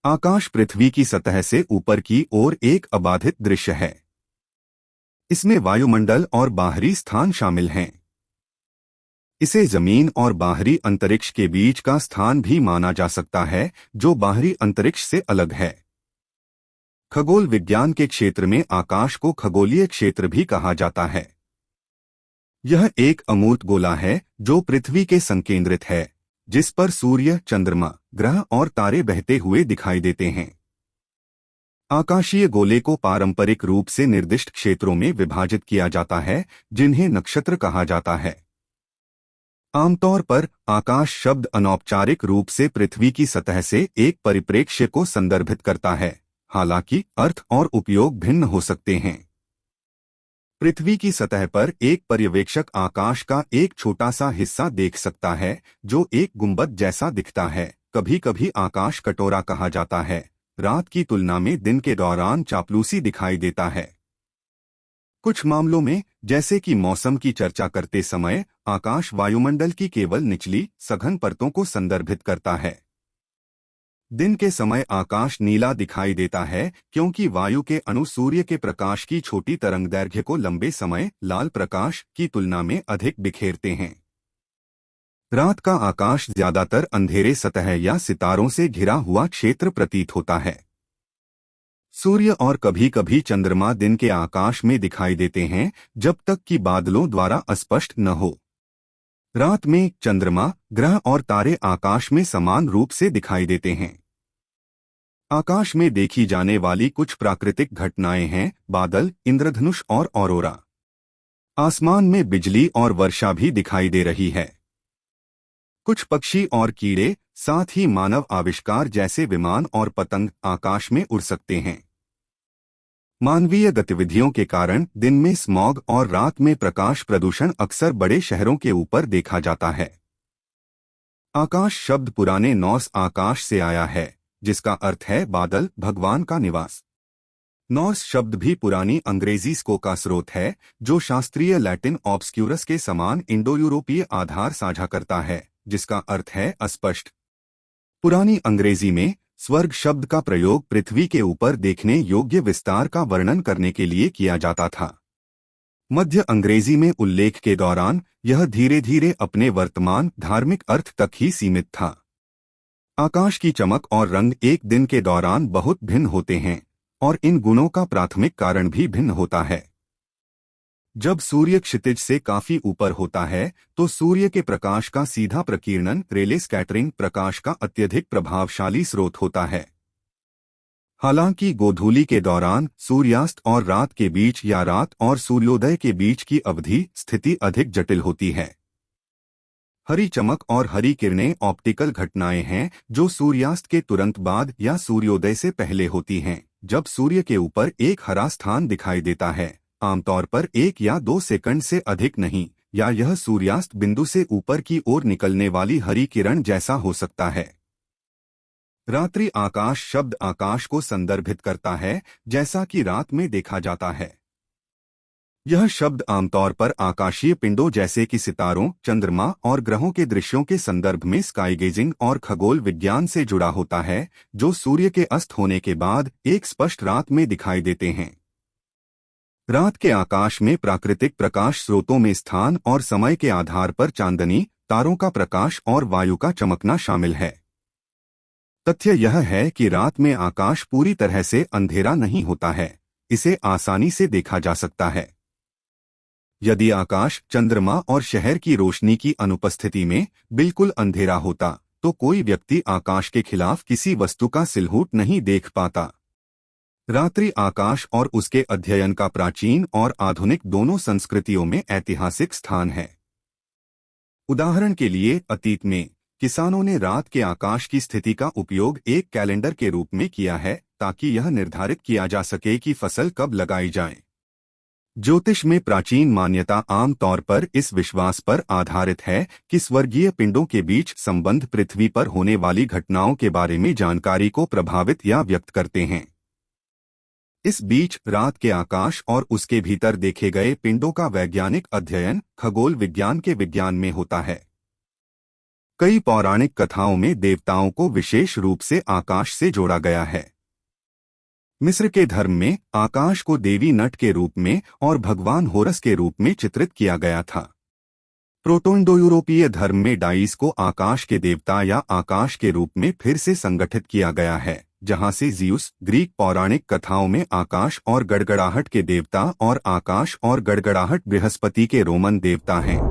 आकाश पृथ्वी की सतह से ऊपर की ओर एक अबाधित दृश्य है। इसमें वायुमंडल और बाहरी स्थान शामिल हैं। इसे जमीन और बाहरी अंतरिक्ष के बीच का स्थान भी माना जा सकता है, जो बाहरी अंतरिक्ष से अलग है। खगोल विज्ञान के क्षेत्र में आकाश को खगोलीय क्षेत्र भी कहा जाता है। यह एक अमूर्त गोला है जो पृथ्वी के संकेंद्रित है, जिस पर सूर्य, चंद्रमा, ग्रह और तारे बहते हुए दिखाई देते हैं। आकाशीय गोले को पारंपरिक रूप से निर्दिष्ट क्षेत्रों में विभाजित किया जाता है, जिन्हें नक्षत्र कहा जाता है। आमतौर पर आकाश शब्द अनौपचारिक रूप से पृथ्वी की सतह से एक परिप्रेक्ष्य को संदर्भित करता है, हालांकि अर्थ और उपयोग भिन्न हो सकते हैं। पृथ्वी की सतह पर एक पर्यवेक्षक आकाश का एक छोटा सा हिस्सा देख सकता है, जो एक गुंबद जैसा दिखता है। कभी कभी आकाश कटोरा कहा जाता है। रात की तुलना में दिन के दौरान चापलूसी दिखाई देता है। कुछ मामलों में, जैसे कि मौसम की चर्चा करते समय, आकाश वायुमंडल की केवल निचली, सघन परतों को संदर्भित करता है। दिन के समय आकाश नीला दिखाई देता है, क्योंकि वायु के अणु सूर्य के प्रकाश की छोटी तरंगदैर्घ्य को लंबे समय लाल प्रकाश की तुलना में अधिक बिखेरते हैं। रात का आकाश ज्यादातर अंधेरे सतह या सितारों से घिरा हुआ क्षेत्र प्रतीत होता है। सूर्य और कभी कभी चंद्रमा दिन के आकाश में दिखाई देते हैं, जब तक कि बादलों द्वारा अस्पष्ट न हो। रात में चंद्रमा, ग्रह और तारे आकाश में समान रूप से दिखाई देते हैं। आकाश में देखी जाने वाली कुछ प्राकृतिक घटनाएं हैं: बादल, इंद्रधनुष और ऑरोरा। आसमान में बिजली और वर्षा भी दिखाई दे रही है। कुछ पक्षी और कीड़े, साथ ही मानव आविष्कार जैसे विमान और पतंग आकाश में उड़ सकते हैं। मानवीय गतिविधियों के कारण दिन में स्मॉग और रात में प्रकाश प्रदूषण अक्सर बड़े शहरों के ऊपर देखा जाता है। आकाश शब्द पुराने नॉर्स आकाश से आया है, जिसका अर्थ है बादल, भगवान का निवास। नॉर्स शब्द भी पुरानी अंग्रेजी स्को का स्रोत है, जो शास्त्रीय लैटिन ऑब्सक्यूरस के समान इंडो यूरोपीय आधार साझा करता है, जिसका अर्थ है अस्पष्ट। पुरानी अंग्रेजी में स्वर्ग शब्द का प्रयोग पृथ्वी के ऊपर देखने योग्य विस्तार का वर्णन करने के लिए किया जाता था। मध्य अंग्रेजी में उल्लेख के दौरान यह धीरे धीरे अपने वर्तमान धार्मिक अर्थ तक ही सीमित था। आकाश की चमक और रंग एक दिन के दौरान बहुत भिन्न होते हैं, और इन गुणों का प्राथमिक कारण भी भिन्न होता है। जब सूर्य क्षितिज से काफी ऊपर होता है, तो सूर्य के प्रकाश का सीधा प्रकीर्णन, रेले स्कैटरिंग, प्रकाश का अत्यधिक प्रभावशाली स्रोत होता है। हालांकि गोधूली के दौरान सूर्यास्त और रात के बीच या रात और सूर्योदय के बीच की अवधि स्थिति अधिक जटिल होती है। हरी चमक और हरी किरणें ऑप्टिकल घटनाएं हैं जो सूर्यास्त के तुरंत बाद या सूर्योदय से पहले होती हैं, जब सूर्य के ऊपर एक हरा स्थान दिखाई देता है, आमतौर पर 1 या 2 सेकंड से अधिक नहीं, या यह सूर्यास्त बिंदु से ऊपर की ओर निकलने वाली हरी किरण जैसा हो सकता है। रात्रि आकाश शब्द आकाश को संदर्भित करता है, जैसा कि रात में देखा जाता है। यह शब्द आमतौर पर आकाशीय पिंडों जैसे कि सितारों, चंद्रमा और ग्रहों के दृश्यों के संदर्भ में स्काईगेजिंग और खगोल विज्ञान से जुड़ा होता है, जो सूर्य के अस्त होने के बाद एक स्पष्ट रात में दिखाई देते हैं। रात के आकाश में प्राकृतिक प्रकाश स्रोतों में स्थान और समय के आधार पर चांदनी, तारों का प्रकाश और वायु का चमकना शामिल है। तथ्य यह है कि रात में आकाश पूरी तरह से अंधेरा नहीं होता है, इसे आसानी से देखा जा सकता है। यदि आकाश, चंद्रमा और शहर की रोशनी की अनुपस्थिति में बिल्कुल अंधेरा होता, तो कोई व्यक्ति आकाश के खिलाफ किसी वस्तु का सिलहूट नहीं देख पाता। रात्रि आकाश और उसके अध्ययन का प्राचीन और आधुनिक दोनों संस्कृतियों में ऐतिहासिक स्थान है। उदाहरण के लिए, अतीत में किसानों ने रात के आकाश की स्थिति का उपयोग एक कैलेंडर के रूप में किया है, ताकि यह निर्धारित किया जा सके कि फसल कब लगाई जाए। ज्योतिष में प्राचीन मान्यता आम तौर पर इस विश्वास पर आधारित है कि स्वर्गीय पिंडों के बीच संबंध पृथ्वी पर होने वाली घटनाओं के बारे में जानकारी को प्रभावित या व्यक्त करते हैं। इस बीच रात के आकाश और उसके भीतर देखे गए पिंडों का वैज्ञानिक अध्ययन खगोल विज्ञान के विज्ञान में होता है। कई पौराणिक कथाओं में देवताओं को विशेष रूप से आकाश से जोड़ा गया है। मिस्र के धर्म में आकाश को देवी नट के रूप में और भगवान होरस के रूप में चित्रित किया गया था। प्रोटो-इंडो यूरोपीय धर्म में डाइस को आकाश के देवता या आकाश के रूप में फिर से संगठित किया गया है, जहां से ज़ीउस ग्रीक पौराणिक कथाओं में आकाश और गड़गड़ाहट के देवता और आकाश और गड़गड़ाहट बृहस्पति के रोमन देवता हैं।